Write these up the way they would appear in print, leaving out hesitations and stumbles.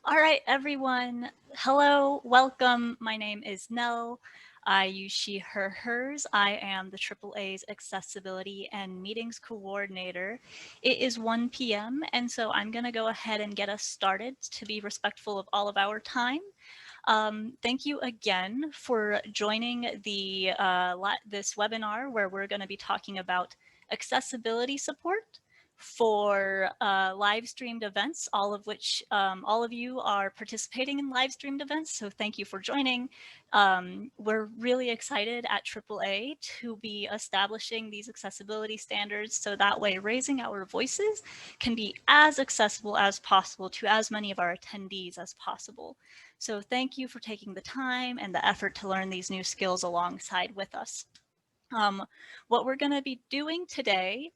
All right, everyone. Hello, welcome. My name is Nell. I use she, her, hers. I am the AAA's Accessibility and Meetings Coordinator. It is 1 p.m., and so I'm going to go ahead and get us started to be respectful of all of our time. Thank you again for joining this webinar where we're going to be talking about accessibility support for live streamed events, all of which all of you are participating in live streamed events. So thank you for joining. We're really excited at AAA to be establishing these accessibility standards so that way raising our voices can be as accessible as possible to as many of our attendees as possible. So thank you for taking the time and the effort to learn these new skills alongside with us. What we're going to be doing today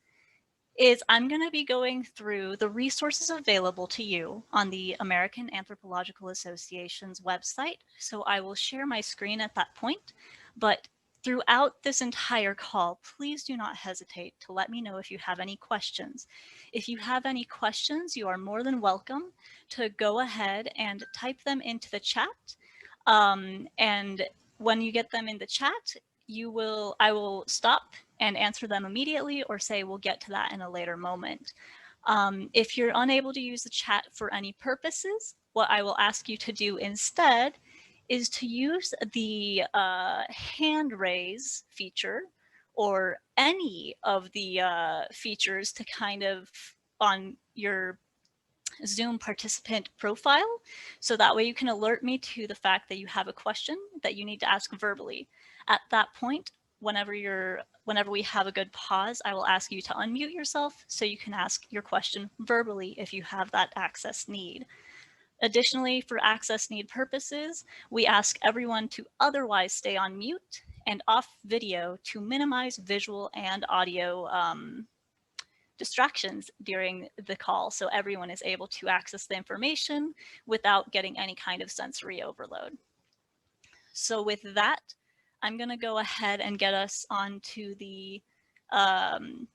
is I'm going to be going through the resources available to you on the American Anthropological Association's website. So I will share my screen at that point, but throughout this entire call, please do not hesitate to let me know if you have any questions. If you have any questions, you are more than welcome to go ahead and type them into the chat. And when you get them in the chat, I will stop and answer them immediately or say we'll get to that in a later moment. If you're unable to use the chat for any purposes, what I will ask you to do instead is to use the hand raise feature or any of the features to kind of on your Zoom participant profile. So that way you can alert me to the fact that you have a question that you need to ask verbally. At that point, whenever we have a good pause, I will ask you to unmute yourself so you can ask your question verbally if you have that access need. Additionally, for access need purposes, we ask everyone to otherwise stay on mute and off video to minimize visual and audio distractions during the call so everyone is able to access the information without getting any kind of sensory overload. So with that, I'm going to go ahead and get us onto the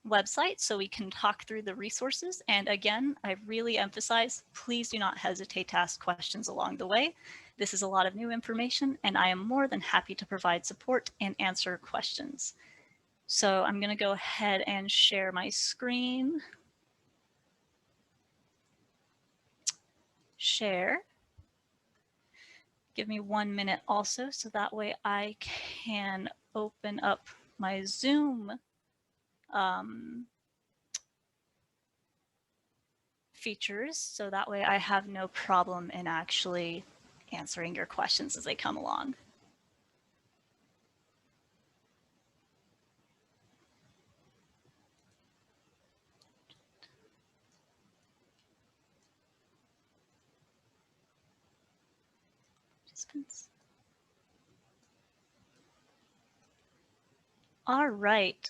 website so we can talk through the resources. And again, I really emphasize, please do not hesitate to ask questions along the way. This is a lot of new information, and I am more than happy to provide support and answer questions. So I'm going to go ahead and share my screen. Share. Give me 1 minute also, so that way I can open up my Zoom features, so that way I have no problem in actually answering your questions as they come along. All right.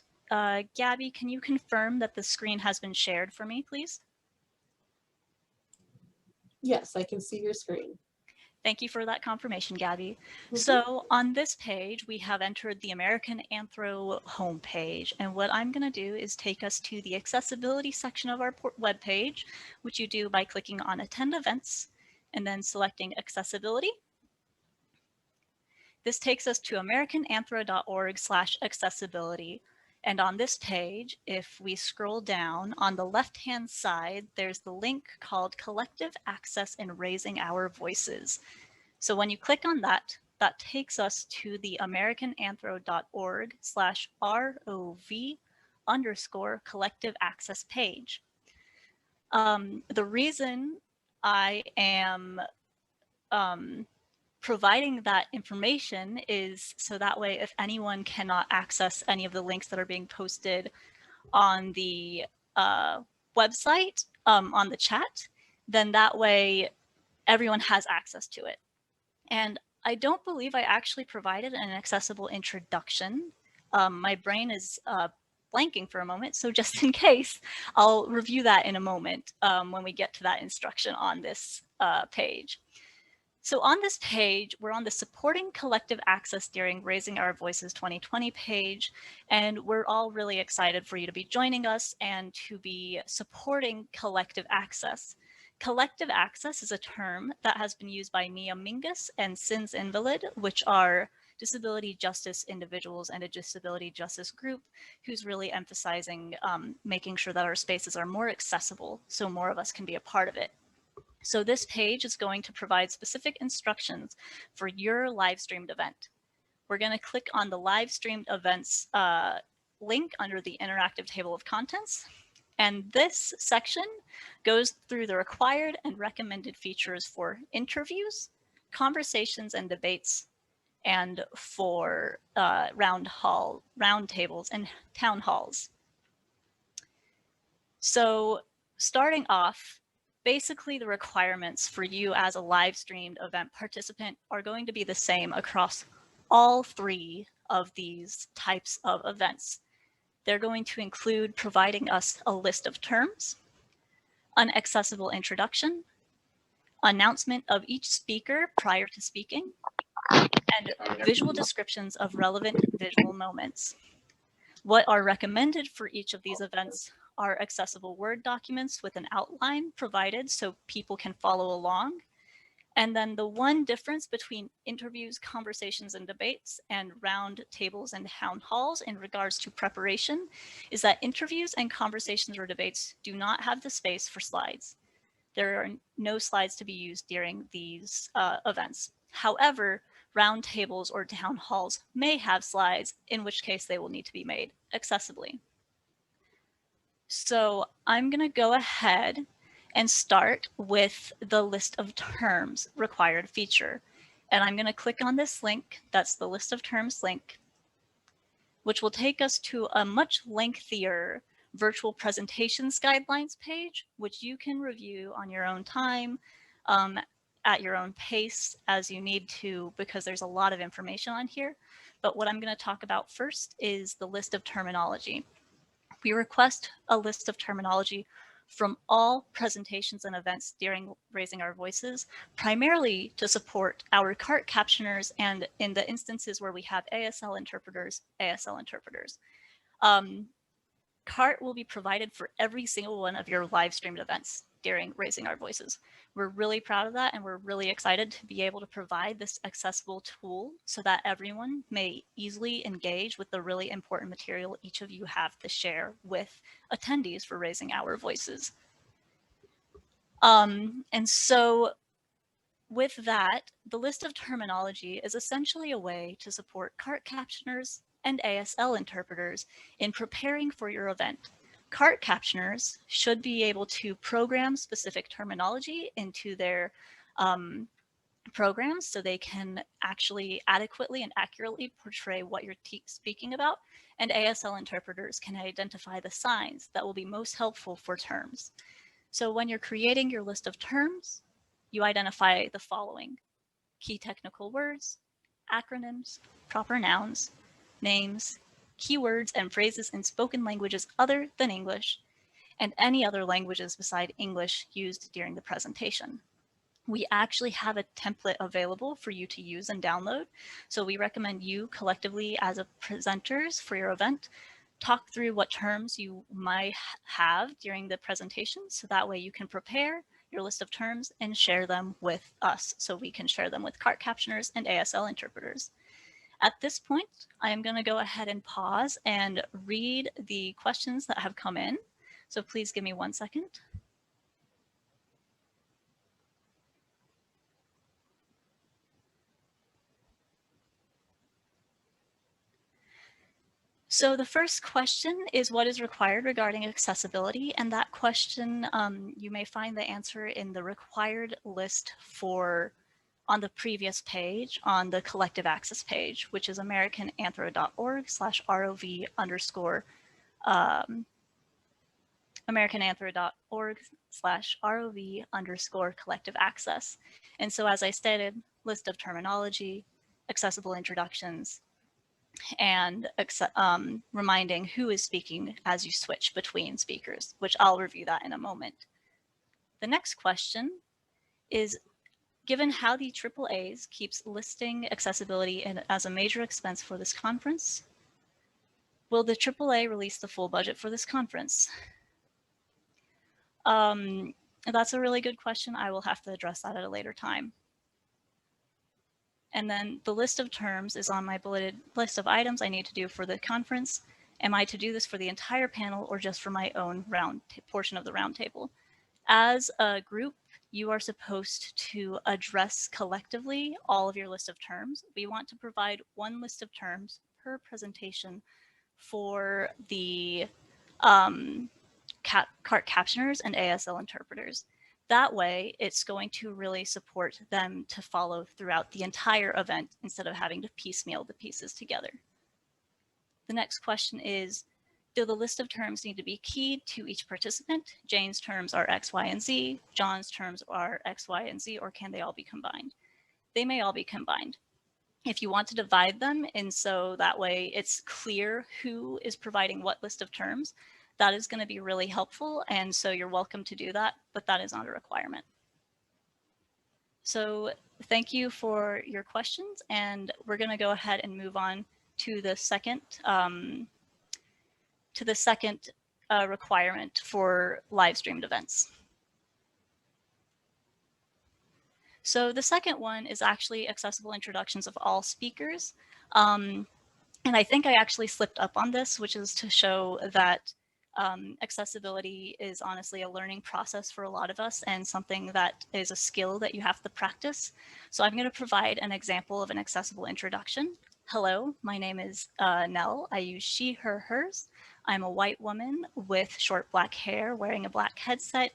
Gabby, can you confirm that the screen has been shared for me, please? Yes, I can see your screen. Thank you for that confirmation, Gabby. So on this page, we have entered the American Anthro homepage. And what I'm going to do is take us to the accessibility section of our webpage, which you do by clicking on Attend Events and then selecting Accessibility. This takes us to americananthro.org/accessibility. And on this page, if we scroll down on the left-hand side, there's the link called Collective Access in Raising Our Voices. So when you click on that, that takes us to the americananthro.org/ROV_collective access page. The reason I am providing that information is so that way if anyone cannot access any of the links that are being posted on the website, on the chat, then that way everyone has access to it. And I don't believe I actually provided an accessible introduction. My brain is blanking for a moment, so just in case, I'll review that in a moment when we get to that instruction on this page. So on this page, we're on the Supporting Collective Access During Raising Our Voices 2020 page, and we're all really excited for you to be joining us and to be supporting collective access. Collective access is a term that has been used by Mia Mingus and Sins Invalid, which are disability justice individuals and a disability justice group who's really emphasizing making sure that our spaces are more accessible so more of us can be a part of it. So this page is going to provide specific instructions for your live streamed event. We're going to click on the live streamed events link under the interactive table of contents. And this section goes through the required and recommended features for interviews, conversations and debates, and for round tables and town halls. So starting off, basically the requirements for you as a live streamed event participant are going to be the same across all three of these types of events. They're going to include providing us a list of terms, an accessible introduction, announcement of each speaker prior to speaking, and visual descriptions of relevant visual moments. What are recommended for each of these events are accessible Word documents with an outline provided so people can follow along. And then the one difference between interviews, conversations, and debates and round tables and town halls in regards to preparation is that interviews and conversations or debates do not have the space for slides. There are no slides to be used during these events. However, round tables or town halls may have slides, in which case they will need to be made accessibly. So I'm going to go ahead and start with the list of terms required feature. And I'm going to click on this link, that's the list of terms link, which will take us to a much lengthier virtual presentations guidelines page, which you can review on your own time, at your own pace as you need to, because there's a lot of information on here. But what I'm going to talk about first is the list of terminology. We request a list of terminology from all presentations and events during Raising Our Voices, primarily to support our CART captioners and in the instances where we have ASL interpreters, ASL interpreters. CART will be provided for every single one of your live streamed events during Raising Our Voices. We're really proud of that, and we're really excited to be able to provide this accessible tool so that everyone may easily engage with the really important material each of you have to share with attendees for Raising Our Voices. And so with that, the list of terminology is essentially a way to support CART captioners and ASL interpreters in preparing for your event. CART captioners should be able to program specific terminology into their programs so they can actually adequately and accurately portray what you're speaking about, and ASL interpreters can identify the signs that will be most helpful for terms. So when you're creating your list of terms, you identify the following: key technical words, acronyms, proper nouns, names, keywords and phrases in spoken languages other than English, and any other languages beside English used during the presentation. We actually have a template available for you to use and download, so we recommend you collectively as a presenters for your event talk through what terms you might have during the presentation, so that way you can prepare your list of terms and share them with us so we can share them with CART captioners and ASL interpreters. At this point, I am going to go ahead and pause and read the questions that have come in. So please give me 1 second. So the first question is what is required regarding accessibility, and that question you may find the answer in the required list for on the previous page on the collective access page, which is americananthro.org/ROV underscore americananthro.org/ROV underscore collective access. And so as I stated, list of terminology, accessible introductions, and reminding who is speaking as you switch between speakers, which I'll review that in a moment. The next question is, given how the AAAs keeps listing accessibility as a major expense for this conference, will the AAA release the full budget for this conference? That's a really good question. I will have to address that at a later time. And then the list of terms is on my bulleted list of items I need to do for the conference. Am I to do this for the entire panel or just for my own portion of the roundtable? As a group, you are supposed to address collectively all of your list of terms. We want to provide one list of terms per presentation for the CART captioners and ASL interpreters. That way, it's going to really support them to follow throughout the entire event instead of having to piecemeal the pieces together. The next question is, do the list of terms need to be keyed to each participant? Jane's terms are X, Y, and Z. John's terms are X, Y, and Z, or can they all be combined? They may all be combined. If you want to divide them, and so that way it's clear who is providing what list of terms, that is going to be really helpful. And so you're welcome to do that, but that is not a requirement. So thank you for your questions. And we're going to go ahead and move on to the second requirement for live streamed events. So the second one is actually accessible introductions of all speakers. And I think I actually slipped up on this, which is to show that accessibility is honestly a learning process for a lot of us and something that is a skill that you have to practice. So I'm going to provide an example of an accessible introduction. Hello, my name is Nell. I use she, her, hers. I'm a white woman with short black hair, wearing a black headset,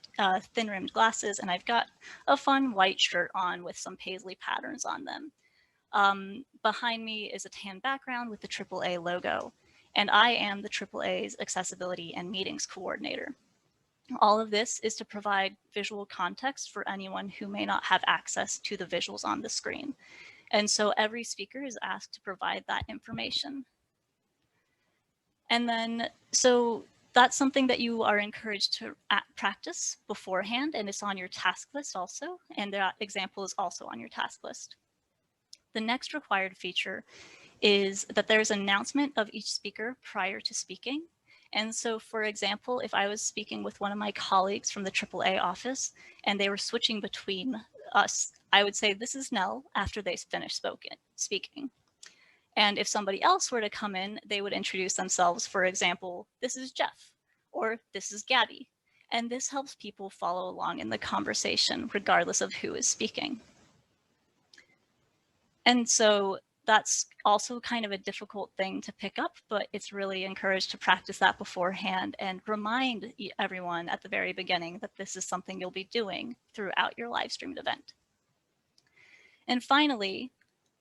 thin-rimmed glasses, and I've got a fun white shirt on with some paisley patterns on them. Behind me is a tan background with the AAA logo, and I am the AAA's Accessibility and Meetings Coordinator. All of this is to provide visual context for anyone who may not have access to the visuals on the screen. And so every speaker is asked to provide that information. And then, so that's something that you are encouraged to practice beforehand, and it's on your task list also, and that example is also on your task list. The next required feature is that there's an announcement of each speaker prior to speaking. And so, for example, if I was speaking with one of my colleagues from the AAA office and they were switching between us, I would say, "This is Nell," after they finished speaking. And if somebody else were to come in, they would introduce themselves. For example, "This is Jeff," or "This is Gabby." And this helps people follow along in the conversation, regardless of who is speaking. And so that's also kind of a difficult thing to pick up, but it's really encouraged to practice that beforehand and remind everyone at the very beginning that this is something you'll be doing throughout your live streamed event. And finally,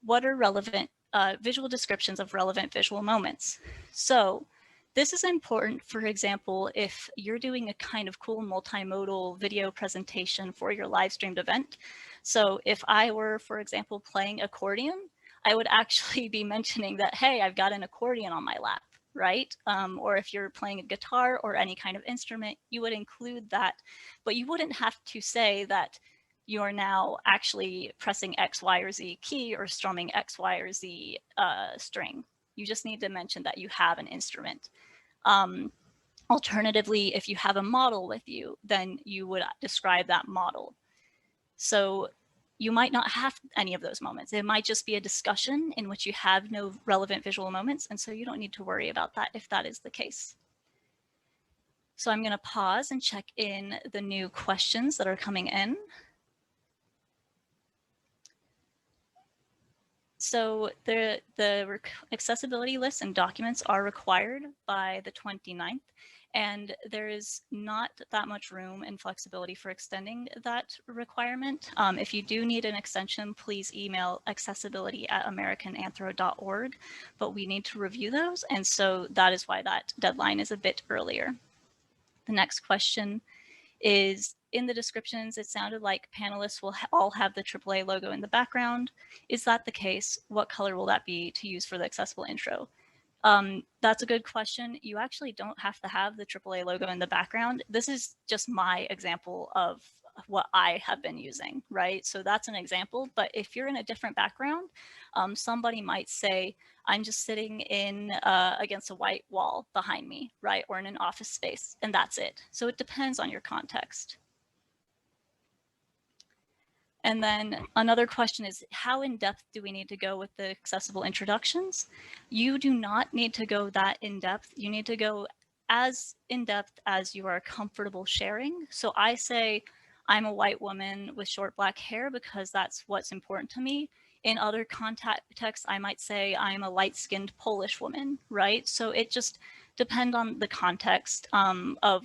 what are relevant visual descriptions of relevant visual moments? So this is important, for example, if you're doing a kind of cool multimodal video presentation for your live streamed event. So if I were, for example, playing accordion, I would actually be mentioning that, hey, I've got an accordion on my lap, right? Or if you're playing a guitar or any kind of instrument, you would include that, but you wouldn't have to say that you are now actually pressing X, Y, or Z key or strumming X, Y, or Z string. You just need to mention that you have an instrument. Alternatively, if you have a model with you, then you would describe that model. So you might not have any of those moments. It might just be a discussion in which you have no relevant visual moments, and so you don't need to worry about that if that is the case. So I'm going to pause and check in the new questions that are coming in. So the accessibility lists and documents are required by the 29th, and there is not that much room and flexibility for extending that requirement. If you do need an extension, please email accessibility@americananthro.org, but we need to review those, and so that is why that deadline is a bit earlier. The next question is, in the descriptions, it sounded like panelists will all have the AAA logo in the background. Is that the case? What color will that be to use for the accessible intro? That's a good question. You actually don't have to have the AAA logo in the background. This is just my example of what I have been using, right? So that's an example, but if you're in a different background, somebody might say, "I'm just sitting in against a white wall behind me," right? Or in an office space, and that's it. So it depends on your context. And then another question is, how in depth do we need to go with the accessible introductions? You do not need to go that in depth. You need to go as in depth as you are comfortable sharing. So I say I'm a white woman with short black hair because that's what's important to me. In other contexts, I might say I'm a light-skinned Polish woman, right? So it just depends on the context of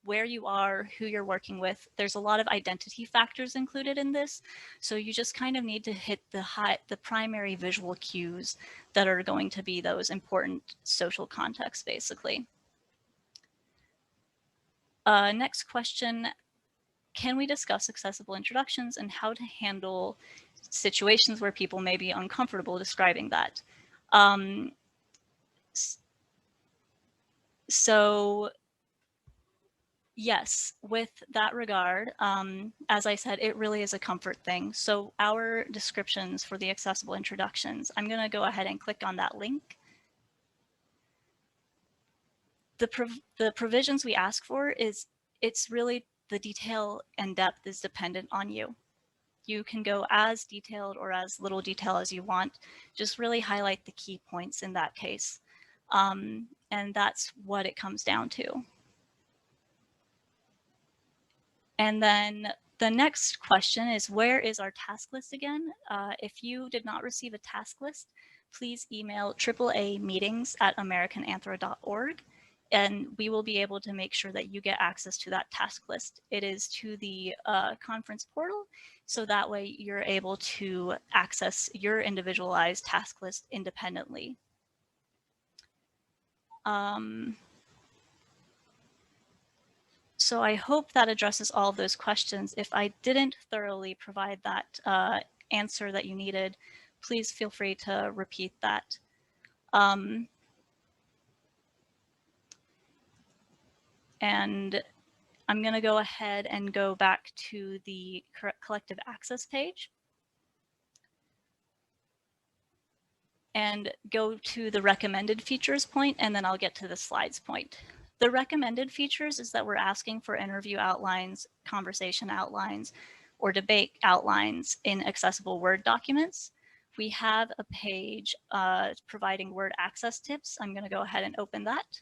where you are, who you're working with. There's a lot of identity factors included in this. So you just kind of need to hit the primary visual cues that are going to be those important social contexts, basically. Next question, can we discuss accessible introductions and how to handle situations where people may be uncomfortable describing that? So yes, with that regard, as I said, it really is a comfort thing. So our descriptions for the accessible introductions, I'm going to go ahead and click on that link. The provisions we ask for it's really the detail and depth is dependent on you. You can go as detailed or as little detail as you want. Just really highlight the key points in that case. And that's what it comes down to. And then the next question is, where is our task list again? If you did not receive a task list, please email AAA-meetings@americananthro.org, and we will be able to make sure that you get access to that task list. It is to the conference portal, so that way you're able to access your individualized task list independently. So I hope that addresses all of those questions. If I didn't thoroughly provide that answer that you needed, please feel free to repeat that. And I'm going to go ahead and go back to the collective access page and go to the recommended features point, and then I'll get to the slides point. The recommended features is that we're asking for interview outlines, conversation outlines, or debate outlines in accessible Word documents. We have a page providing Word access tips. I'm going to go ahead and open that.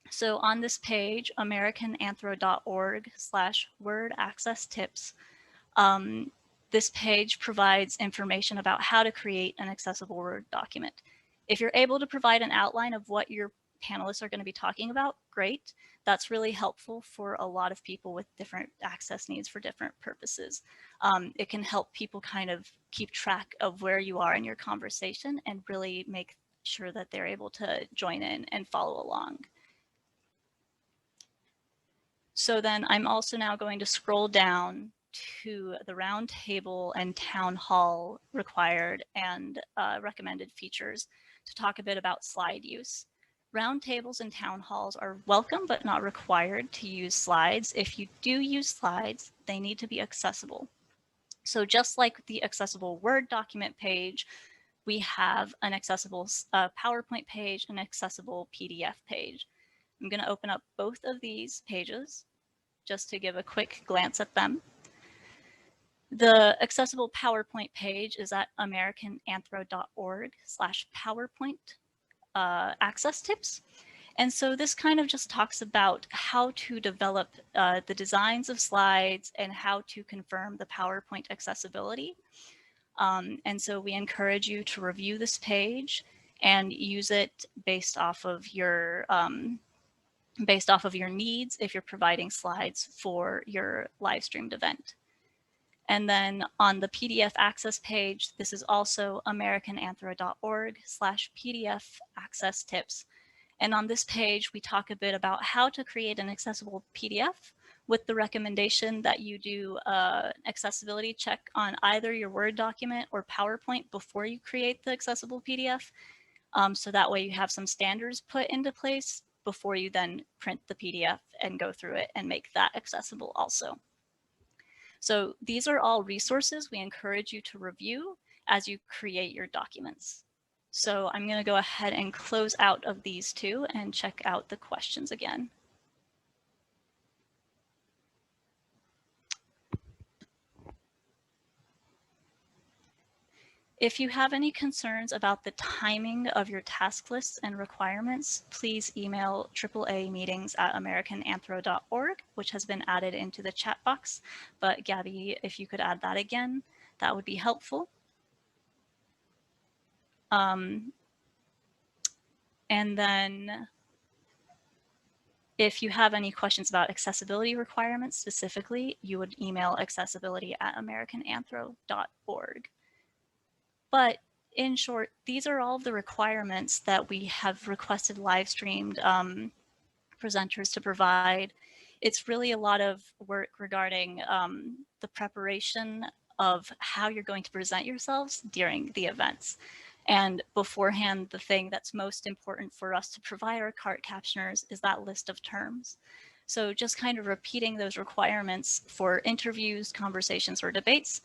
So on this page, americananthro.org/Word access tips, this page provides information about how to create an accessible Word document. If you're able to provide an outline of what your panelists are going to be talking about, great. That's really helpful for a lot of people with different access needs for different purposes. It can help people kind of keep track of where you are in your conversation and really make sure that they're able to join in and follow along. So then I'm also now going to scroll down to the roundtable and town hall required and recommended features to talk a bit about slide use. Roundtables and town halls are welcome but not required to use slides. If you do use slides, they need to be accessible. So just like the accessible Word document page, we have an accessible PowerPoint page, an accessible PDF page. I'm going to open up both of these pages just to give a quick glance at them. The accessible PowerPoint page is at americananthro.org/PowerPoint access tips. And so this kind of just talks about how to develop the designs of slides and how to confirm the PowerPoint accessibility. And so we encourage you to review this page and use it based off of your needs if you're providing slides for your live streamed event. And then on the PDF access page, this is also americananthro.org/PDF access tips. And on this page, we talk a bit about how to create an accessible PDF with the recommendation that you do an accessibility check on either your Word document or PowerPoint before you create the accessible PDF. So that way you have some standards put into place before you then print the PDF and go through it and make that accessible also. So these are all resources we encourage you to review as you create your documents. So I'm going to go ahead and close out of these two and check out the questions again. If you have any concerns about the timing of your task lists and requirements, please email AAA-meetings@americananthro.org, which has been added into the chat box. But Gabby, if you could add that again, that would be helpful. And then if you have any questions about accessibility requirements specifically, you would email accessibility@americananthro.org. But in short, these are all of the requirements that we have requested live streamed presenters to provide. It's really a lot of work regarding the preparation of how you're going to present yourselves during the events. And beforehand, the thing that's most important for us to provide our CART captioners is that list of terms. So just kind of repeating those requirements for interviews, conversations, or debates,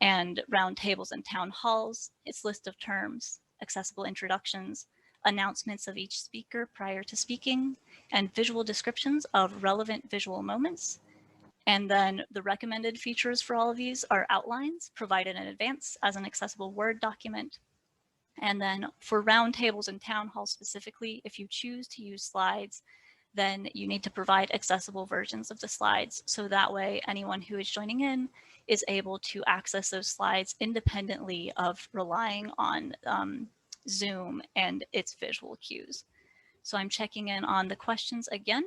and roundtables and town halls, its list of terms, accessible introductions, announcements of each speaker prior to speaking, and visual descriptions of relevant visual moments. And then the recommended features for all of these are outlines provided in advance as an accessible Word document. And then for roundtables and town halls specifically, if you choose to use slides, then you need to provide accessible versions of the slides. So that way, anyone who is joining in is able to access those slides independently of relying on Zoom and its visual cues. So I'm checking in on the questions again.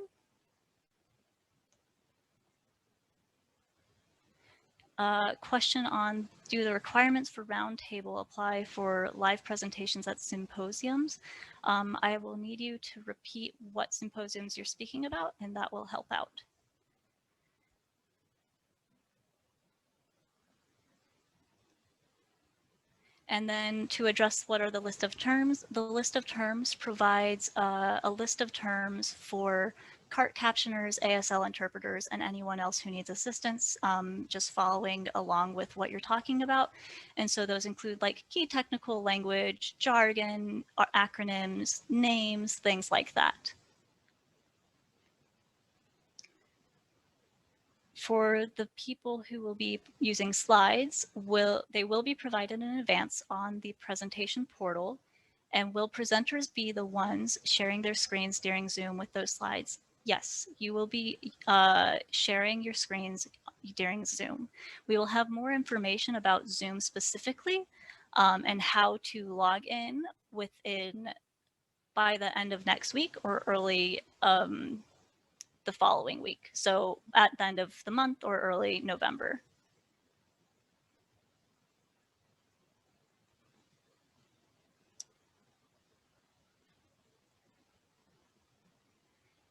Question on, do the requirements for roundtable apply for live presentations at symposiums? I will need you to repeat what symposiums you're speaking about, and that will help out. And then to address what are the list of terms, the list of terms provides a list of terms for CART captioners, ASL interpreters, and anyone else who needs assistance, just following along with what you're talking about. And so those include like key technical language, jargon, acronyms, names, things like that. For the people who will be using slides, they will be provided in advance on the presentation portal. And will presenters be the ones sharing their screens during Zoom with those slides? Yes, you will be sharing your screens during Zoom. We will have more information about Zoom specifically and how to log in by the end of next week or early the following week. So at the end of the month or early November.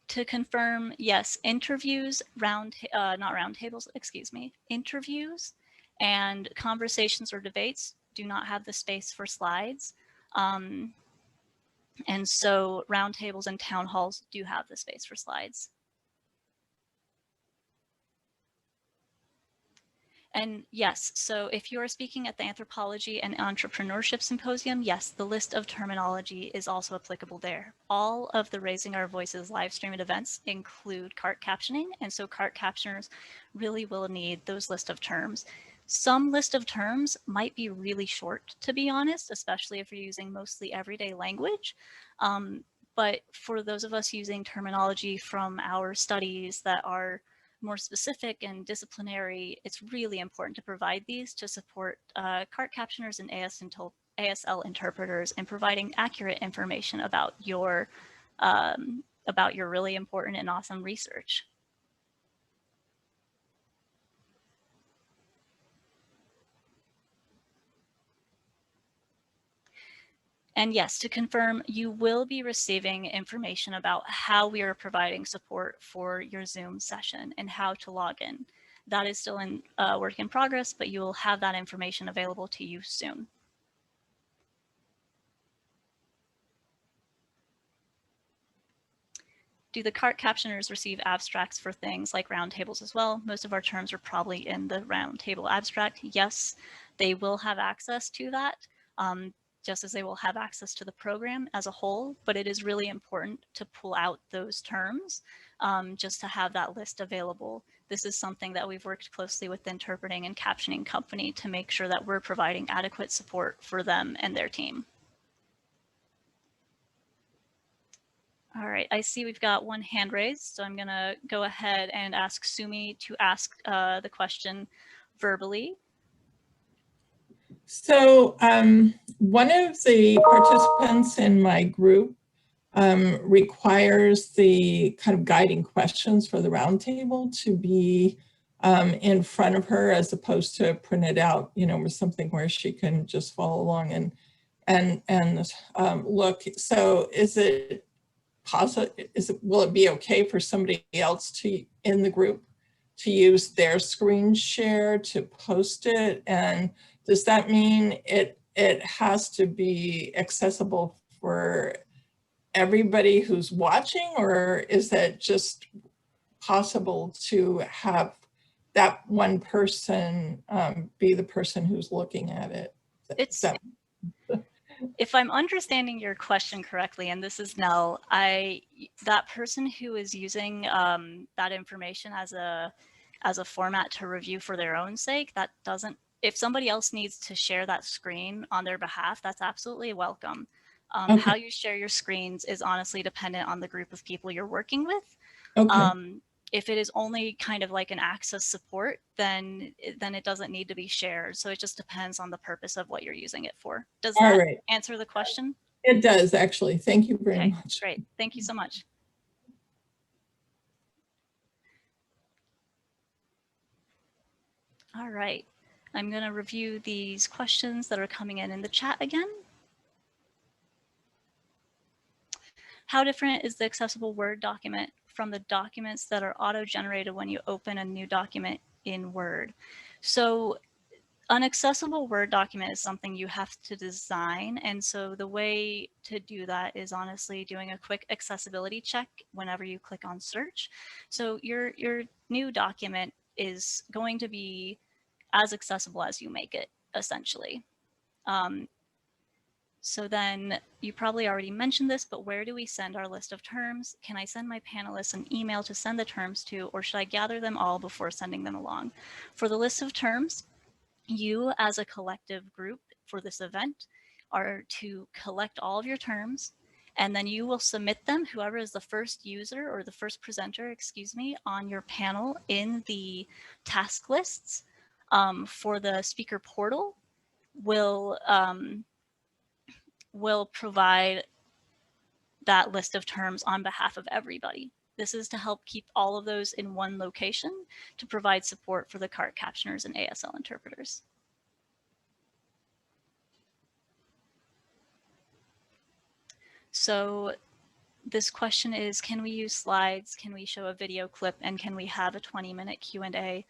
To confirm, yes, interviews, not roundtables, excuse me, interviews and conversations or debates do not have the space for slides. And so roundtables and town halls do have the space for slides. And yes, so if you are speaking at the Anthropology and Entrepreneurship Symposium, yes, the list of terminology is also applicable there. All of the Raising Our Voices live streamed events include CART captioning, and so CART captioners really will need those list of terms. Some list of terms might be really short, to be honest, especially if you're using mostly everyday language. But for those of us using terminology from our studies that are more specific and disciplinary, it's really important to provide these to support CART captioners and ASL interpreters in providing accurate information about your really important and awesome research. And yes, to confirm, you will be receiving information about how we are providing support for your Zoom session and how to log in. That is still in work in progress, but you will have that information available to you soon. Do the CART captioners receive abstracts for things like roundtables as well? Most of our terms are probably in the roundtable abstract. Yes, they will have access to that, just as they will have access to the program as a whole, but it is really important to pull out those terms just to have that list available This is something that we've worked closely with the interpreting and captioning company to make sure that we're providing adequate support for them and their team. All right, I see we've got one hand raised, so I'm going to go ahead and ask Sumi to ask the question verbally. So one of the participants in my group requires the kind of guiding questions for the roundtable to be in front of her, as opposed to printed out, you know, with something where she can just follow along and look. So is it possible? Will it be okay for somebody else in the group to use their screen share to post it? And does that mean it has to be accessible for everybody who's watching, or is that just possible to have that one person be the person who's looking at it? If I'm understanding your question correctly, and this is Nell, that person who is using that information as a format to review for their own sake, that doesn't, if somebody else needs to share that screen on their behalf, that's absolutely welcome. Okay. How you share your screens is honestly dependent on the group of people you're working with. Okay. If it is only kind of like an access support, then it doesn't need to be shared. So it just depends on the purpose of what you're using it for. Does that answer the question? It does, actually. Thank you very much. Great. Thank you so much. All right. I'm going to review these questions that are coming in the chat again. How different is the accessible Word document from the documents that are auto-generated when you open a new document in Word? So an accessible Word document is something you have to design. And so the way to do that is honestly doing a quick accessibility check whenever you click on search. So your new document is going to be as accessible as you make it, essentially. So then you probably already mentioned this, but where do we send our list of terms? Can I send my panelists an email to send the terms to, or should I gather them all before sending them along? For the list of terms, you as a collective group for this event are to collect all of your terms, and then you will submit them, whoever is the first user or the first presenter, excuse me, on your panel in the task lists for the speaker portal will provide that list of terms on behalf of everybody. This is to help keep all of those in one location to provide support for the CART captioners and ASL interpreters. So this question is, can we use slides? Can we show a video clip? And can we have a 20-minute Q&A?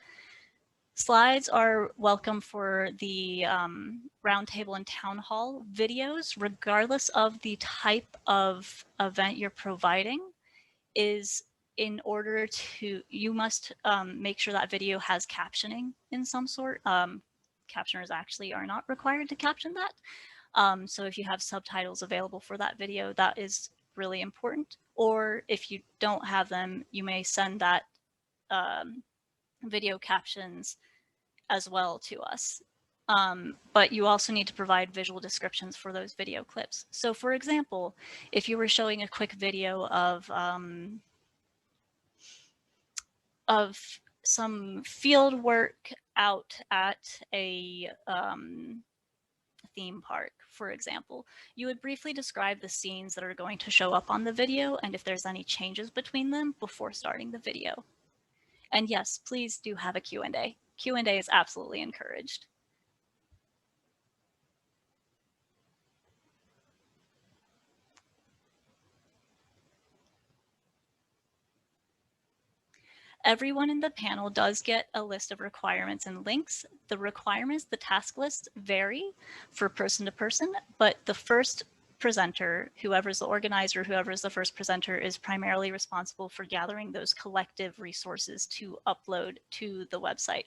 Slides are welcome for the roundtable and town hall videos, regardless of the type of event you're providing. Is in order to, you must make sure that video has captioning in some sort. Captioners actually are not required to caption that. So if you have subtitles available for that video, that is really important. Or if you don't have them, you may send that video captions as well to us. But you also need to provide visual descriptions for those video clips. So for example, if you were showing a quick video of some field work out at a theme park, for example, you would briefly describe the scenes that are going to show up on the video and if there's any changes between them before starting the video. And yes, please do have a Q&A. Q&A is absolutely encouraged. Everyone in the panel does get a list of requirements and links. The requirements, the task lists vary for person to person, but the first presenter, whoever's the organizer, whoever's the first presenter, is primarily responsible for gathering those collective resources to upload to the website.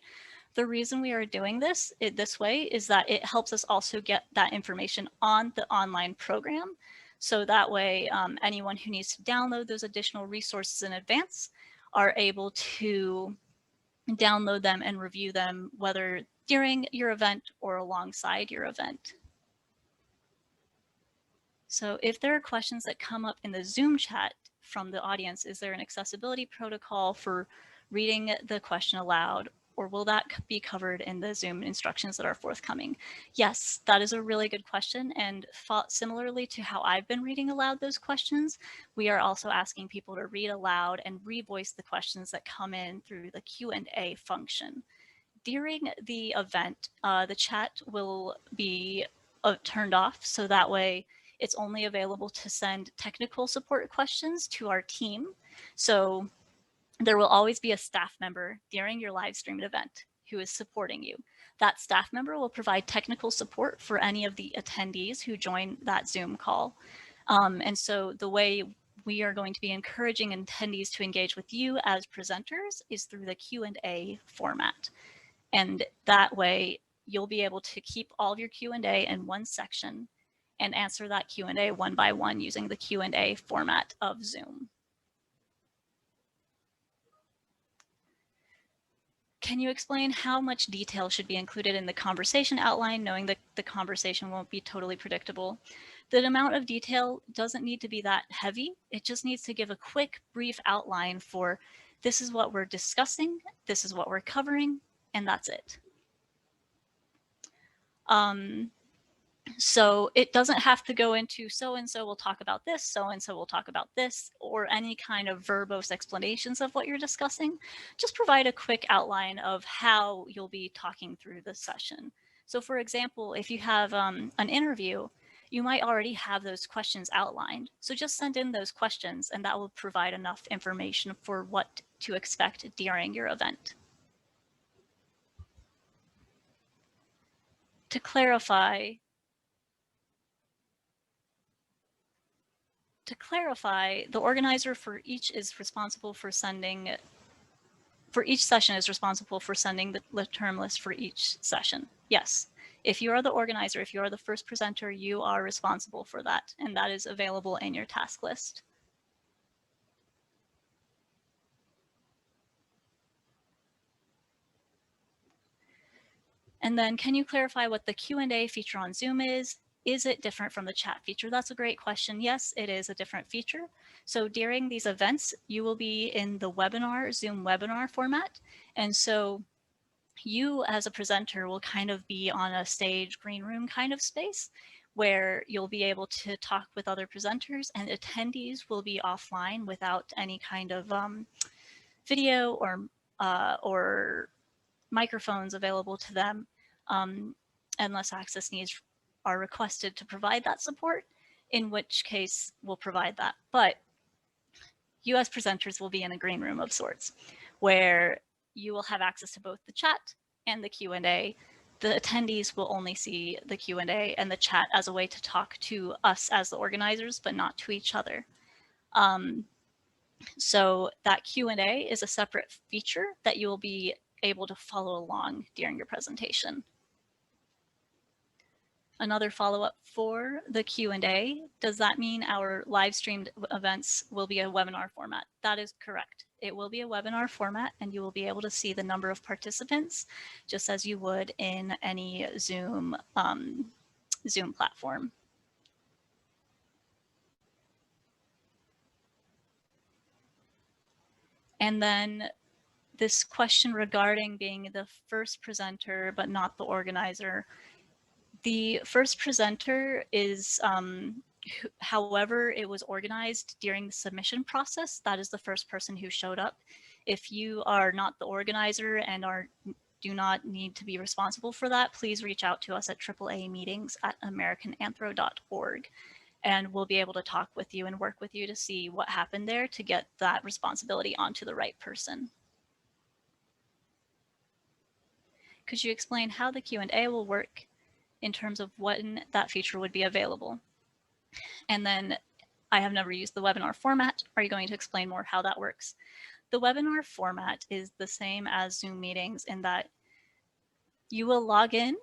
The reason we are doing this way is that it helps us also get that information on the online program. So that way, anyone who needs to download those additional resources in advance are able to download them and review them, whether during your event or alongside your event. So if there are questions that come up in the Zoom chat from the audience, is there an accessibility protocol for reading the question aloud, or will that be covered in the Zoom instructions that are forthcoming? Yes, that is a really good question. And similarly to how I've been reading aloud those questions, we are also asking people to read aloud and revoice the questions that come in through the Q&A function. During the event, the chat will be turned off, so that way it's only available to send technical support questions to our team. So there will always be a staff member during your live streamed event who is supporting you. That staff member will provide technical support for any of the attendees who join that Zoom call. And so the way we are going to be encouraging attendees to engage with you as presenters is through the Q&A format. And that way you'll be able to keep all of your Q&A in one section and answer that Q&A one by one using the Q&A format of Zoom. Can you explain how much detail should be included in the conversation outline, knowing that the conversation won't be totally predictable? The amount of detail doesn't need to be that heavy. It just needs to give a quick, brief outline for this is what we're discussing, this is what we're covering, and that's it. So it doesn't have to go into so-and-so will talk about this, so-and-so will talk about this, or any kind of verbose explanations of what you're discussing. Just provide a quick outline of how you'll be talking through the session. So for example, if you have an interview, you might already have those questions outlined. So just send in those questions and that will provide enough information for what to expect during your event. To clarify, the organizer for each is responsible for sending, for each session is responsible for sending the term list for each session. Yes, if you are the organizer, if you are the first presenter, you are responsible for that, and that is available in your task list. And then can you clarify what the Q&A feature on Zoom is? Is it different from the chat feature? That's a great question. Yes, it is a different feature. So during these events, you will be in the webinar, Zoom webinar format. And so you as a presenter will kind of be on a stage green room kind of space where you'll be able to talk with other presenters, and attendees will be offline without any kind of video or microphones available to them unless access needs are requested to provide that support, in which case we'll provide that. But you as presenters will be in a green room of sorts where you will have access to both the chat and the Q&A. The attendees will only see the Q&A and the chat as a way to talk to us as the organizers, but not to each other. So that Q&A is a separate feature that you will be able to follow along during your presentation. Another follow-up for the Q&A, does that mean our live streamed events will be a webinar format? That is correct. It will be a webinar format, and you will be able to see the number of participants just as you would in any Zoom, Zoom platform. And then this question regarding being the first presenter, but not the organizer. The first presenter is, however it was organized during the submission process, that is the first person who showed up. If you are not the organizer and do not need to be responsible for that, please reach out to us at AAA-meetings@americananthro.org, and we'll be able to talk with you and work with you to see what happened there to get that responsibility onto the right person. Could you explain how the Q&A will work in terms of when that feature would be available? And then I have never used the webinar format. Are you going to explain more how that works? The webinar format is the same as Zoom meetings in that you will log in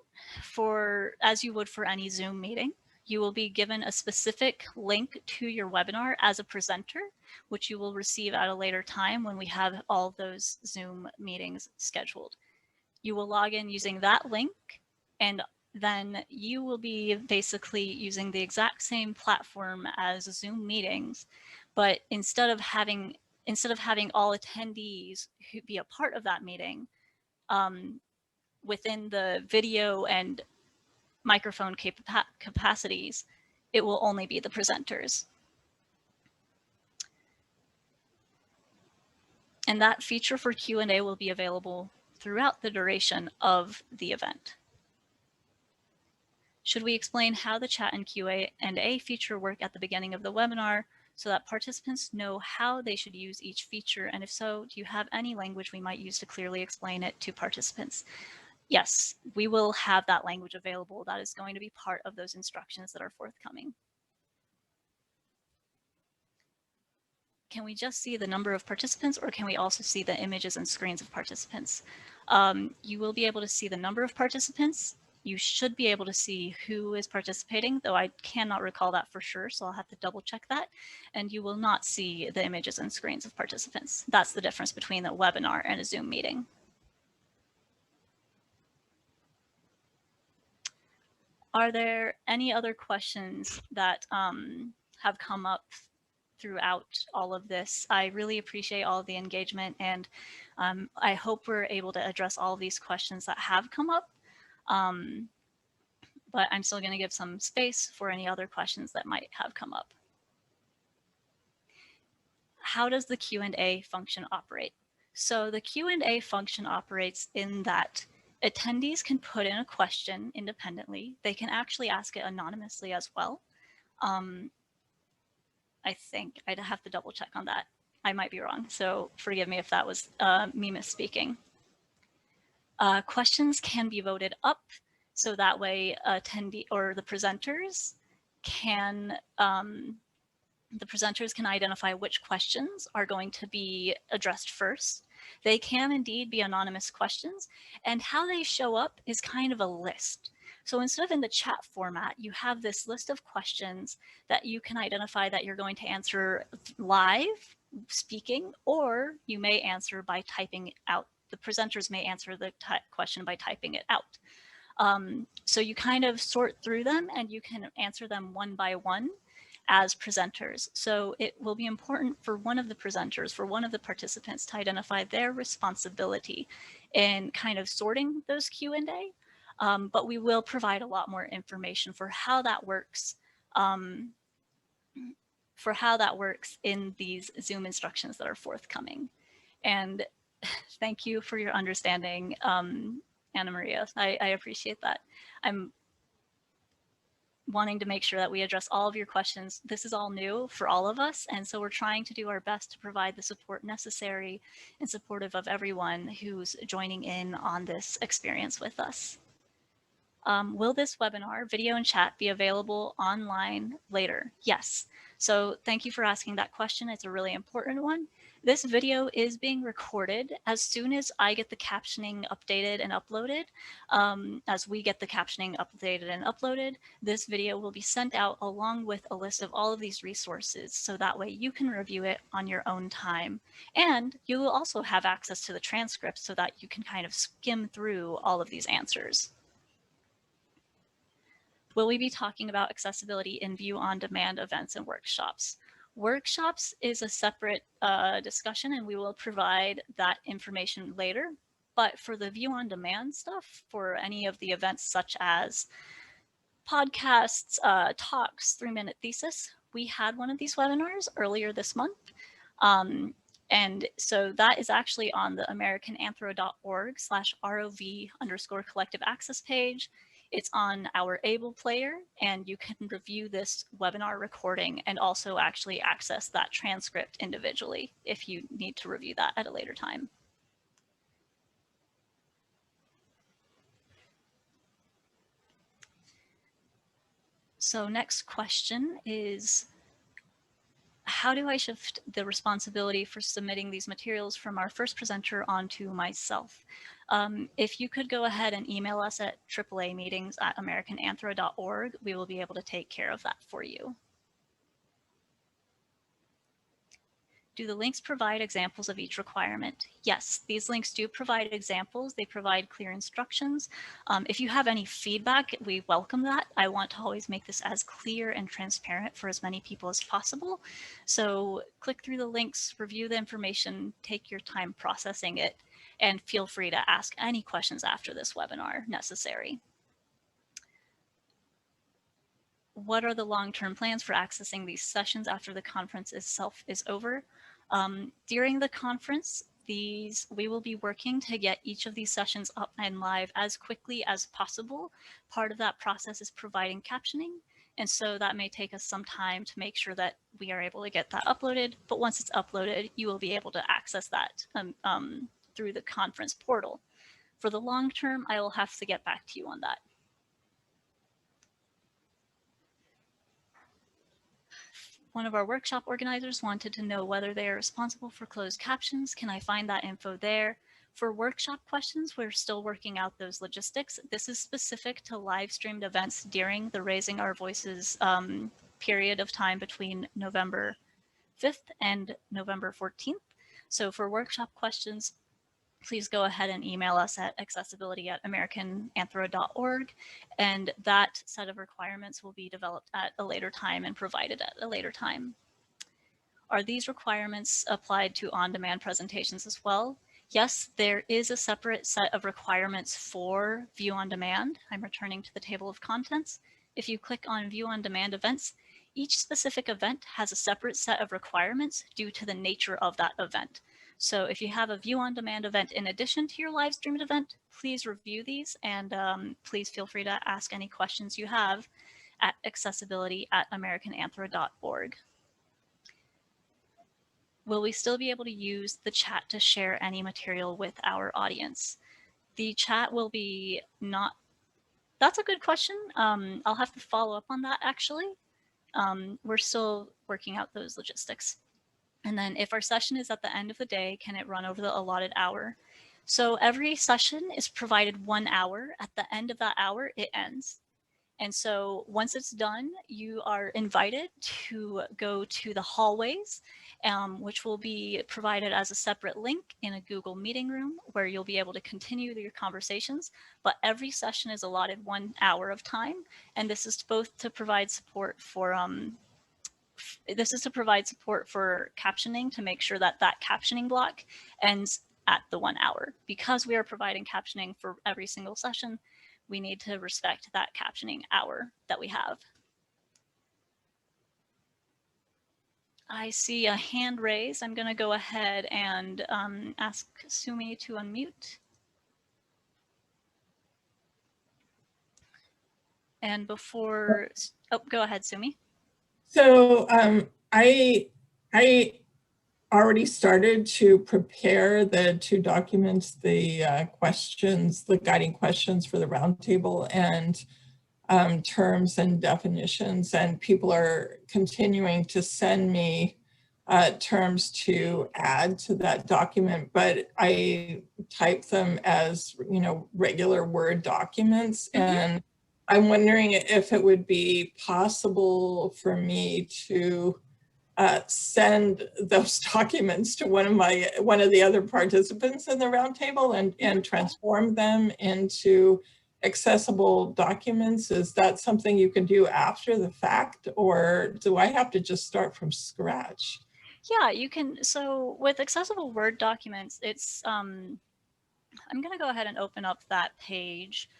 as you would for any Zoom meeting. You will be given a specific link to your webinar as a presenter, which you will receive at a later time when we have all those Zoom meetings scheduled. You will log in using that link, and then you will be basically using the exact same platform as Zoom meetings, but instead of having all attendees who be a part of that meeting, within the video and microphone capacities, it will only be the presenters. And that feature for Q&A will be available throughout the duration of the event. Should we explain how the chat and Q&A feature work at the beginning of the webinar so that participants know how they should use each feature? And if so, do you have any language we might use to clearly explain it to participants? Yes, we will have that language available. That is going to be part of those instructions that are forthcoming. Can we just see the number of participants, or can we also see the images and screens of participants? You will be able to see the number of participants. You should be able to see who is participating, though I cannot recall that for sure, so I'll have to double check that. And you will not see the images and screens of participants. That's the difference between a webinar and a Zoom meeting. Are there any other questions that have come up throughout all of this? I really appreciate all of the engagement, and I hope we're able to address all of these questions that have come up. But I'm still going to give some space for any other questions that might have come up. How does the Q&A function operate? So the Q&A function operates in that attendees can put in a question independently. They can actually ask it anonymously as well. I think I'd have to double check on that. I might be wrong, so forgive me if that was me misspeaking. Questions can be voted up, so that way attendee or the presenters can identify which questions are going to be addressed first. They can indeed be anonymous questions, and how they show up is kind of a list. So instead of in the chat format, you have this list of questions that you can identify that you're going to answer live speaking, or you may answer by typing out. The presenters may answer the question by typing it out. So you kind of sort through them and you can answer them one by one as presenters. So it will be important for one of the presenters, for one of the participants, to identify their responsibility in kind of sorting those Q&A. But we will provide a lot more information for how that works, in these Zoom instructions that are forthcoming. And thank you for your understanding, Anna Maria. I appreciate that. I'm wanting to make sure that we address all of your questions. This is all new for all of us, and so we're trying to do our best to provide the support necessary and supportive of everyone who's joining in on this experience with us. Will this webinar, video and chat, be available online later? Yes. So thank you for asking that question. It's a really important one. This video is being recorded. As soon as I get the captioning updated and uploaded, this video will be sent out along with a list of all of these resources, so that way you can review it on your own time. And you will also have access to the transcript so that you can kind of skim through all of these answers. Will we be talking about accessibility in View on Demand events and workshops? Workshops is a separate discussion, and we will provide that information later. But for the View on Demand stuff, for any of the events such as podcasts, talks, 3-minute thesis, we had one of these webinars earlier this month. And so that is actually on the americananthro.org/ROV_collective access page. It's on our Able player, and you can review this webinar recording and also actually access that transcript individually if you need to review that at a later time. So next question is, how do I shift the responsibility for submitting these materials from our first presenter onto myself? If you could go ahead and email us at AAA-meetings@americananthro.org, we will be able to take care of that for you. Do the links provide examples of each requirement? Yes, these links do provide examples. They provide clear instructions. If you have any feedback, we welcome that. I want to always make this as clear and transparent for as many people as possible. So click through the links, review the information, take your time processing it, and feel free to ask any questions after this webinar necessary. What are the long-term plans for accessing these sessions after the conference itself is over? During the conference, we will be working to get each of these sessions up and live as quickly as possible. Part of that process is providing captioning. And so that may take us some time to make sure that we are able to get that uploaded. But once it's uploaded, you will be able to access that through the conference portal. For the long term, I will have to get back to you on that. One of our workshop organizers wanted to know whether they are responsible for closed captions. Can I find that info there? For workshop questions, we're still working out those logistics. This is specific to live streamed events during the Raising Our Voices period of time between November 5th and November 14th. So for workshop questions, please go ahead and email us at accessibility@americananthro.org, and that set of requirements will be developed at a later time and provided at a later time. Are these requirements applied to on-demand presentations as well? Yes, there is a separate set of requirements for View on Demand. I'm returning to the table of contents. If you click on View on Demand events, each specific event has a separate set of requirements due to the nature of that event. So if you have a View on Demand event in addition to your live streamed event, please review these, and please feel free to ask any questions you have at accessibility@americananthro.org. Will we still be able to use the chat to share any material with our audience? The chat will be not, that's a good question. I'll have to follow up on that actually. We're still working out those logistics. And then if our session is at the end of the day, can it run over the allotted hour? So every session is provided 1 hour. At the end of that hour, it ends. And so once it's done, you are invited to go to the hallways, which will be provided as a separate link in a Google meeting room where you'll be able to continue your conversations. But every session is allotted 1 hour of time. And this is both to provide support for captioning, to make sure that that captioning block ends at the 1 hour. Because we are providing captioning for every single session, we need to respect that captioning hour that we have. I see a hand raised. I'm going to go ahead and ask Sumi to unmute. And before, oh, go ahead, Sumi. So I already started to prepare the 2 documents, the questions, the guiding questions for the roundtable, and terms and definitions, and people are continuing to send me terms to add to that document, but I type them as, you know, regular Word documents. And I'm wondering if it would be possible for me to send those documents to one of the other participants in the roundtable and transform them into accessible documents. Is that something you can do after the fact, or do I have to just start from scratch? Yeah, you can. So with accessible Word documents, it's, I'm going to go ahead and open up that page.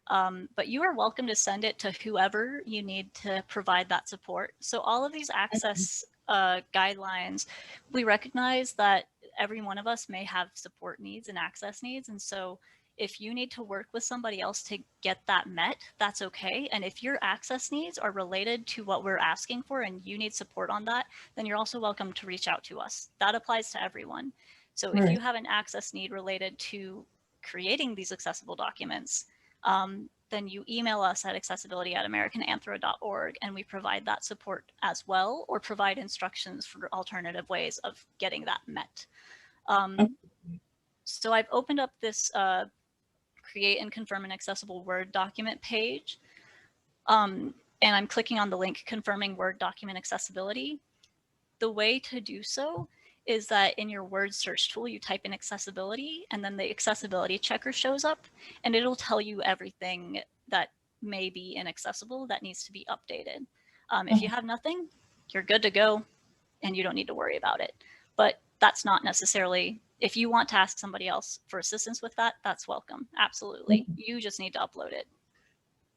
But you are welcome to send it to whoever you need to provide that support. So all of these access guidelines, we recognize that every one of us may have support needs and access needs. And so if you need to work with somebody else to get that met, that's okay. And if your access needs are related to what we're asking for and you need support on that, then you're also welcome to reach out to us. That applies to everyone. So if you have an access need related to creating these accessible documents, then you email us at accessibility@americananthro.org, and we provide that support as well, or provide instructions for alternative ways of getting that met. So I've opened up this create and confirm an accessible Word document page. And I'm clicking on the link confirming Word document accessibility. The way to do so is that in your word search tool, you type in accessibility, and then the accessibility checker shows up, and it'll tell you everything that may be inaccessible that needs to be updated. If you have nothing, you're good to go, and you don't need to worry about it. But that's not necessarily, if you want to ask somebody else for assistance with that, that's welcome. Absolutely. You just need to upload it.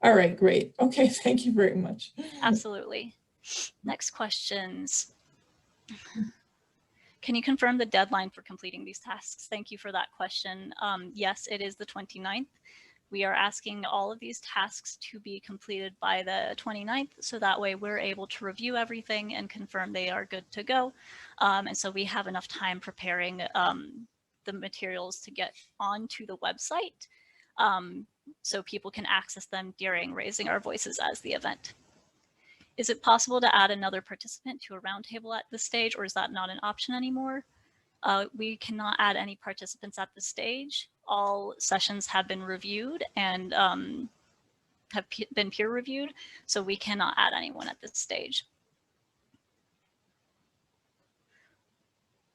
All right, great. Okay, thank you very much. Absolutely. Next questions. Can you confirm the deadline for completing these tasks? Thank you for that question. Yes, it is the 29th. We are asking all of these tasks to be completed by the 29th, so that way we're able to review everything and confirm they are good to go. And so we have enough time preparing the materials to get onto the website, so people can access them during Raising Our Voices as the event. Is it possible to add another participant to a roundtable at this stage, or is that not an option anymore? We cannot add any participants at this stage. All sessions have been reviewed and have been peer reviewed, so we cannot add anyone at this stage.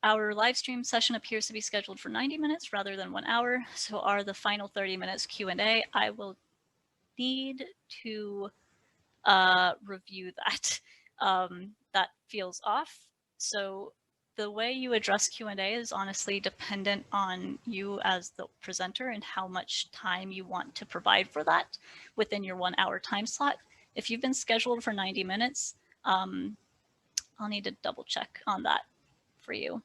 Our live stream session appears to be scheduled for 90 minutes rather than 1 hour. So are the final 30 minutes Q&A. I will need to review that. That feels off. So the way you address Q&A is honestly dependent on you as the presenter and how much time you want to provide for that within your 1 hour time slot. If you've been scheduled for 90 minutes, I'll need to double check on that for you.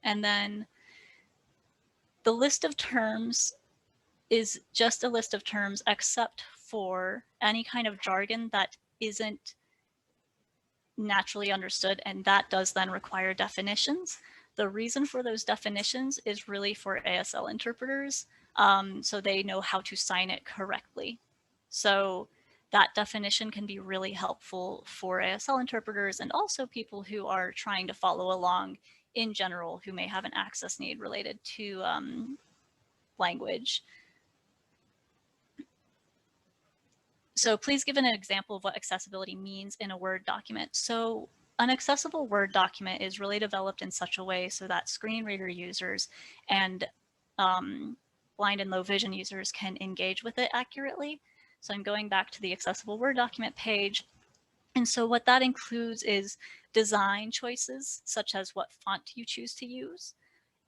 And then the list of terms is just a list of terms except for any kind of jargon that isn't naturally understood, and that does then require definitions. The reason for those definitions is really for ASL interpreters, so they know how to sign it correctly. So that definition can be really helpful for ASL interpreters and also people who are trying to follow along in general who may have an access need related to language. So please give an example of what accessibility means in a Word document. So an accessible Word document is really developed in such a way so that screen reader users and blind and low vision users can engage with it accurately. So I'm going back to the accessible Word document page. And so what that includes is design choices, such as what font you choose to use.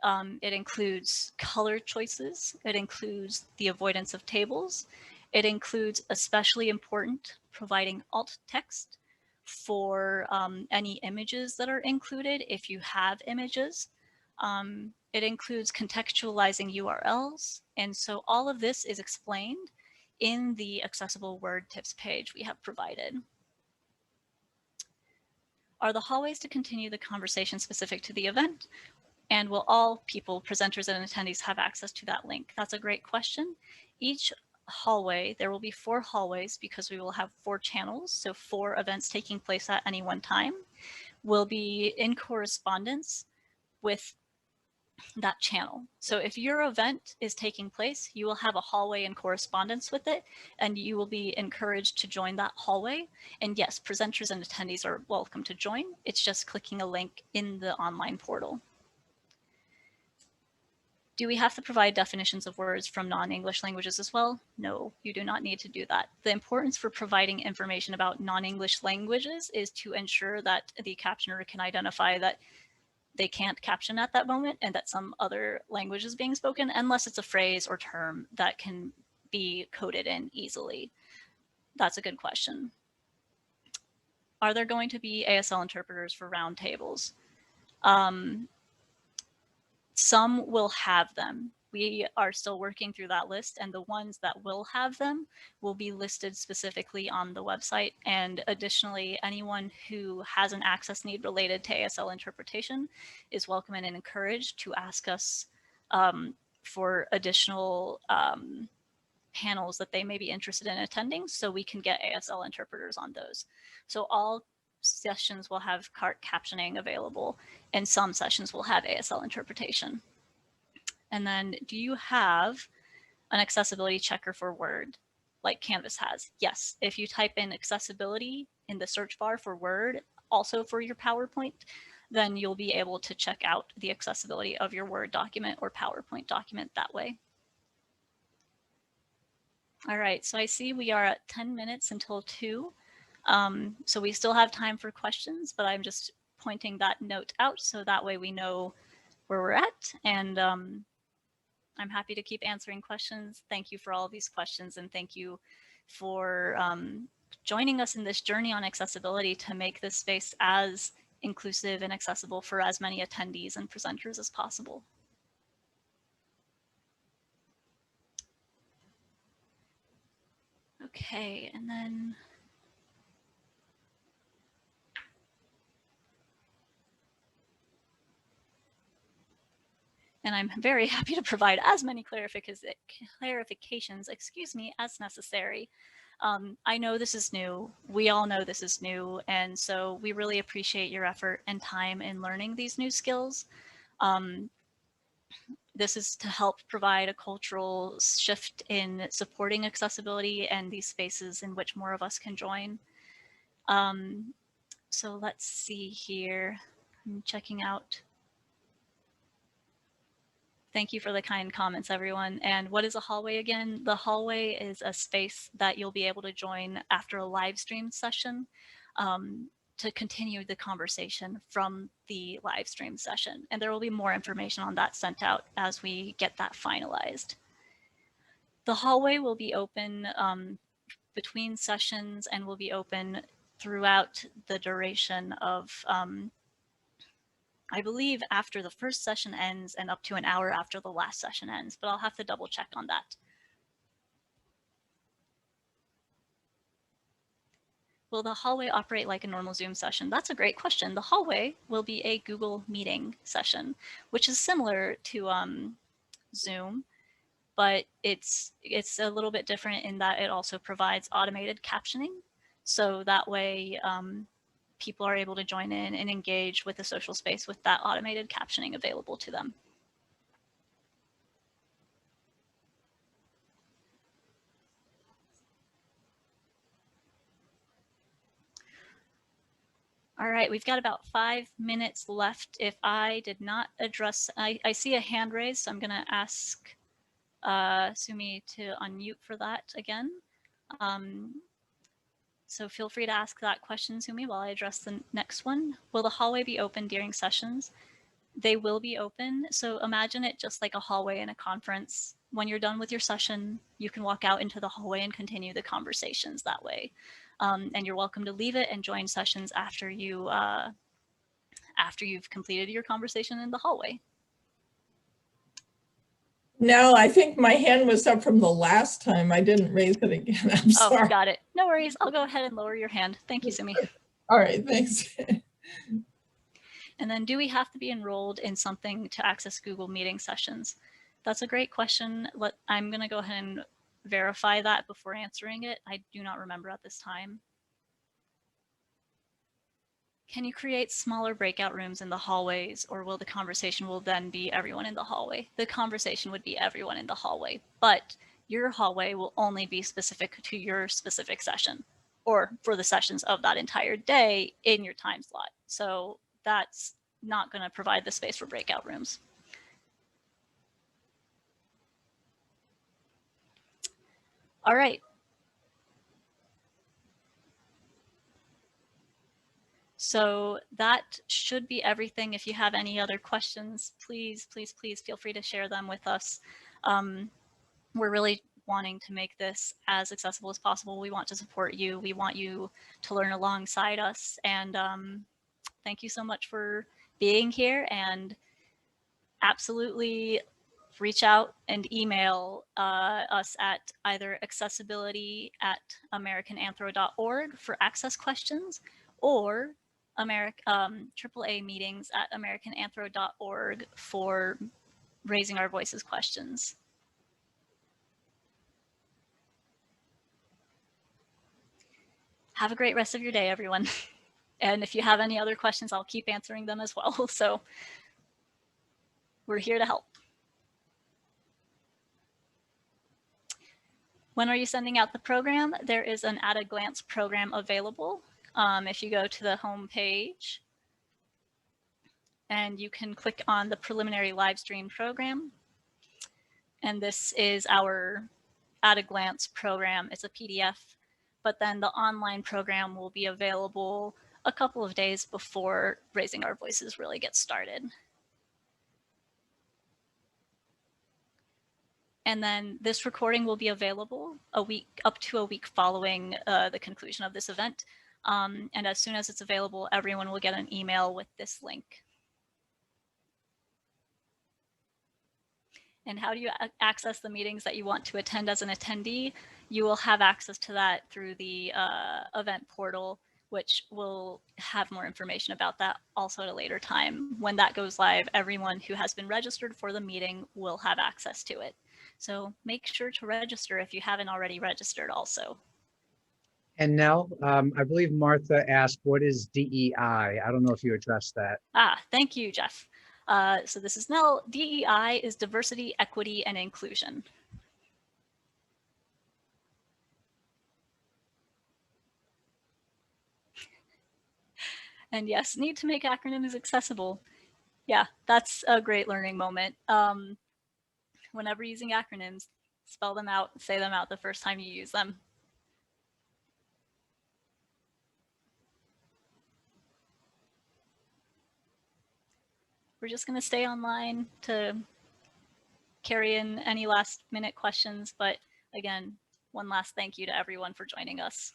It includes color choices. It includes the avoidance of tables. It includes, especially important, providing alt text for any images that are included if you have images. It includes contextualizing URLs. And so all of this is explained in the accessible Word tips page we have provided. Are the hallways to continue the conversation specific to the event? And will all people, presenters and attendees, have access to that link? That's a great question. Each hallway, there will be 4 hallways because we will have 4 channels, so 4 events taking place at any one time, will be in correspondence with that channel. So if your event is taking place, you will have a hallway in correspondence with it, and you will be encouraged to join that hallway. And yes, presenters and attendees are welcome to join. It's just clicking a link in the online portal. Do we have to provide definitions of words from non-English languages as well? No, you do not need to do that. The importance for providing information about non-English languages is to ensure that the captioner can identify that they can't caption at that moment and that some other language is being spoken, unless it's a phrase or term that can be coded in easily. That's a good question. Are there going to be ASL interpreters for roundtables? Some will have them. we are still working through that list, and the ones that will have them will be listed specifically on the website. And additionally, anyone who has an access need related to ASL interpretation is welcome and encouraged to ask us for additional panels that they may be interested in attending, so we can get ASL interpreters on those. So all sessions will have CART captioning available, and some sessions will have ASL interpretation. And then, do you have an accessibility checker for Word like Canvas has? Yes, if you type in accessibility in the search bar for Word, also for your PowerPoint, then you'll be able to check out the accessibility of your Word document or PowerPoint document that way. All right, so I see we are at 10 minutes until 2. So we still have time for questions, but I'm just pointing that note out so that way we know where we're at. And I'm happy to keep answering questions. Thank you for all of these questions, and thank you for joining us in this journey on accessibility to make this space as inclusive and accessible for as many attendees and presenters as possible. Okay, and then I'm very happy to provide as many clarifications, excuse me, as necessary. I know this is new. We all know this is new, and so we really appreciate your effort and time in learning these new skills. This is to help provide a cultural shift in supporting accessibility and these spaces in which more of us can join. So let's see here. I'm checking out. Thank you for the kind comments, everyone. And what is a hallway again? The hallway is a space that you'll be able to join after a live stream session to continue the conversation from the live stream session. And there will be more information on that sent out as we get that finalized. The hallway will be open between sessions and will be open throughout the duration of I believe after the first session ends and up to an hour after the last session ends, but I'll have to double check on that. Will the hallway operate like a normal Zoom session? That's a great question. The hallway will be a Google Meeting session, which is similar to Zoom, but it's a little bit different in that it also provides automated captioning. So that way, people are able to join in and engage with the social space with that automated captioning available to them. All right, we've got about 5 minutes left. If I did not address, I see a hand raised, so I'm gonna ask Sumi to unmute for that again. So feel free to ask that question, Sumi, while I address the next one. Will the hallway be open during sessions? They will be open. So imagine it just like a hallway in a conference. When you're done with your session, you can walk out into the hallway and continue the conversations that way. And you're welcome to leave it and join sessions after you've completed your conversation in the hallway. No, I think my hand was up from the last time. I didn't raise it again. I'm sorry. Oh, got it. No worries. I'll go ahead and lower your hand. Thank you, Sumi. All right, thanks. And then, do we have to be enrolled in something to access Google Meeting sessions? That's a great question. I'm going to go ahead and verify that before answering it. I do not remember at this time. Can you create smaller breakout rooms in the hallways, or will the conversation then be everyone in the hallway? The conversation would be everyone in the hallway, but your hallway will only be specific to your specific session, or for the sessions of that entire day in your time slot. So that's not going to provide the space for breakout rooms. All right. So that should be everything. If you have any other questions, please, please, please feel free to share them with us. We're really wanting to make this as accessible as possible. We want to support you. We want you to learn alongside us. And thank you so much for being here, and absolutely reach out and email us at either accessibility@americananthro.org for access questions, or AAA meetings at americananthro.org for raising our voices questions. Have a great rest of your day, everyone. And if you have any other questions, I'll keep answering them as well. So we're here to help. When are you sending out the program? There is an at a glance program available. If you go to the home page, and you can click on the preliminary live stream program. And this is our at a glance program. It's a PDF, but then the online program will be available a couple of days before Raising Our Voices really gets started. And then this recording will be available up to a week following the conclusion of this event. And as soon as it's available, everyone will get an email with this link. And how do you access the meetings that you want to attend as an attendee? You will have access to that through the event portal, which will have more information about that also at a later time. When that goes live, everyone who has been registered for the meeting will have access to it. So make sure to register if you haven't already registered also. And Nell, I believe Martha asked, what is DEI? I don't know if you addressed that. Thank you, Jeff. So this is Nell. DEI is diversity, equity, and inclusion. And yes, need to make acronyms accessible. Yeah, that's a great learning moment. Whenever using acronyms, spell them out, say them out the first time you use them. We're just going to stay online to carry in any last minute questions. But again, one last thank you to everyone for joining us.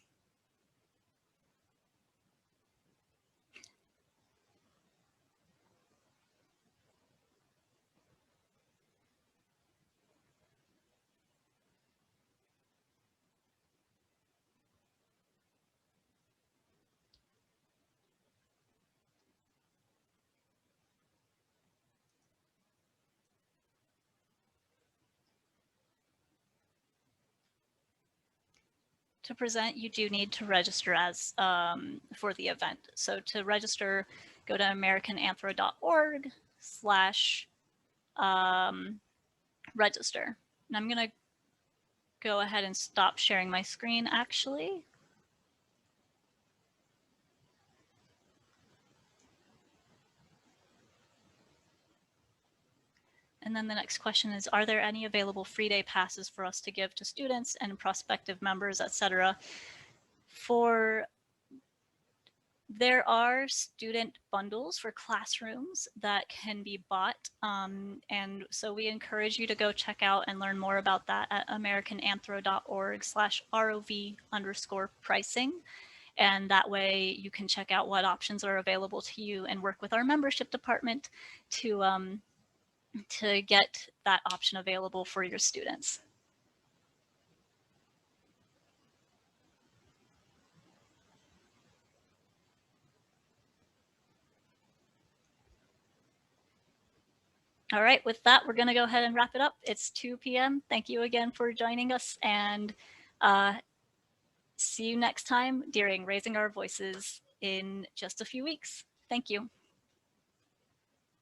To present, you do need to register as for the event. So to register, go to americananthro.org/register. And I'm going to go ahead and stop sharing my screen actually. And then the next question is, are there any available free day passes for us to give to students and prospective members, etc.? There are student bundles for classrooms that can be bought. And so we encourage you to go check out and learn more about that at americananthro.org/ROV_pricing. And that way you can check out what options are available to you and work with our membership department to get that option available for your students. All right, with that, we're going to go ahead and wrap it up. It's 2 p.m. Thank you again for joining us, and see you next time during Raising Our Voices in just a few weeks. Thank you.